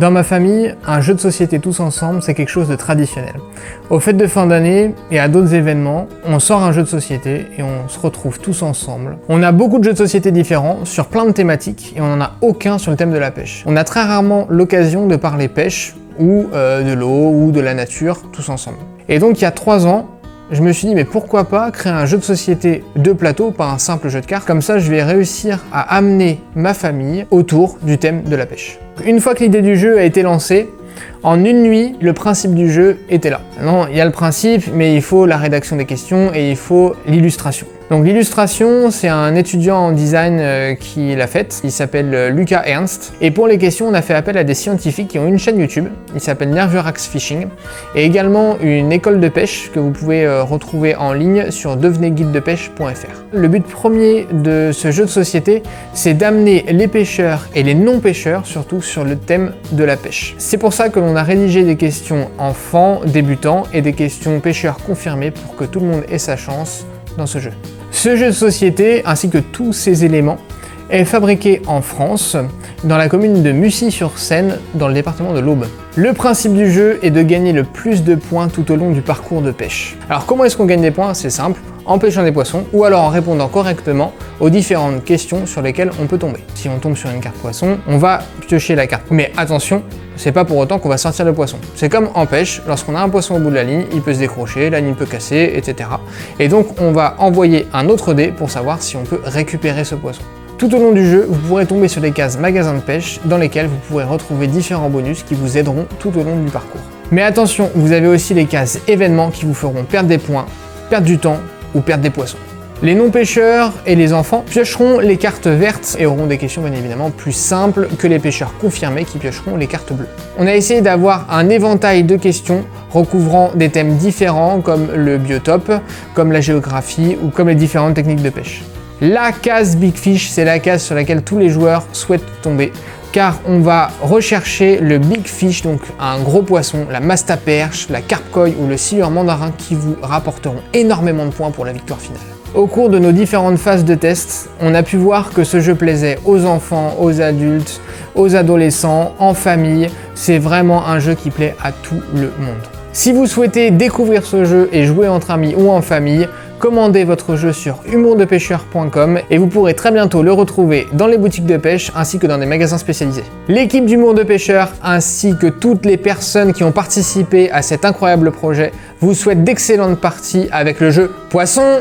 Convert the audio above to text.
Dans ma famille, un jeu de société tous ensemble, c'est quelque chose de traditionnel. Aux fêtes de fin d'année et à d'autres événements, on sort un jeu de société et on se retrouve tous ensemble. On a beaucoup de jeux de société différents sur plein de thématiques et on n'en a aucun sur le thème de la pêche. On a très rarement l'occasion de parler pêche ou de l'eau ou de la nature tous ensemble. Et donc il y a 3 ans, je me suis dit mais pourquoi pas créer un jeu de société de plateau, pas un simple jeu de cartes, comme ça je vais réussir à amener ma famille autour du thème de la pêche. Une fois que l'idée du jeu a été lancée, en une nuit, le principe du jeu était là. Non, il y a le principe, mais il faut la rédaction des questions et il faut l'illustration. Donc l'illustration, c'est un étudiant en design qui l'a faite, il s'appelle Lucas Ernst. Et pour les questions, on a fait appel à des scientifiques qui ont une chaîne YouTube, il s'appelle Nervurax Fishing, et également une école de pêche que vous pouvez retrouver en ligne sur devenezguidedepêche.fr. Le but premier de ce jeu de société, c'est d'amener les pêcheurs et les non-pêcheurs, surtout sur le thème de la pêche. C'est pour ça que l'on a rédigé des questions enfants, débutants et des questions pêcheurs confirmés pour que tout le monde ait sa chance dans ce jeu. Ce jeu de société, ainsi que tous ses éléments, est fabriqué en France, dans la commune de Mussy-sur-Seine, dans le département de l'Aube. Le principe du jeu est de gagner le plus de points tout au long du parcours de pêche. Alors comment est-ce qu'on gagne des points? C'est simple, en pêchant des poissons, ou alors en répondant correctement aux différentes questions sur lesquelles on peut tomber. Si on tombe sur une carte poisson, on va piocher la carte. Mais attention, c'est pas pour autant qu'on va sortir le poisson. C'est comme en pêche, lorsqu'on a un poisson au bout de la ligne, il peut se décrocher, la ligne peut casser, etc. Et donc on va envoyer un autre dé pour savoir si on peut récupérer ce poisson. Tout au long du jeu, vous pourrez tomber sur des cases magasins de pêche dans lesquelles vous pourrez retrouver différents bonus qui vous aideront tout au long du parcours. Mais attention, vous avez aussi les cases événements qui vous feront perdre des points, perdre du temps ou perdre des poissons. Les non-pêcheurs et les enfants piocheront les cartes vertes et auront des questions bien évidemment plus simples que les pêcheurs confirmés qui piocheront les cartes bleues. On a essayé d'avoir un éventail de questions recouvrant des thèmes différents comme le biotope, comme la géographie ou comme les différentes techniques de pêche. La case Big Fish, c'est la case sur laquelle tous les joueurs souhaitent tomber, car on va rechercher le Big Fish, donc un gros poisson, la mastaperche, la carpe koi ou le silure mandarin qui vous rapporteront énormément de points pour la victoire finale. Au cours de nos différentes phases de test, on a pu voir que ce jeu plaisait aux enfants, aux adultes, aux adolescents, en famille. C'est vraiment un jeu qui plaît à tout le monde. Si vous souhaitez découvrir ce jeu et jouer entre amis ou en famille, commandez votre jeu sur humourdepêcheur.com et vous pourrez très bientôt le retrouver dans les boutiques de pêche ainsi que dans des magasins spécialisés. L'équipe d'Humour de Pêcheur ainsi que toutes les personnes qui ont participé à cet incroyable projet vous souhaitent d'excellentes parties avec le jeu Poisson!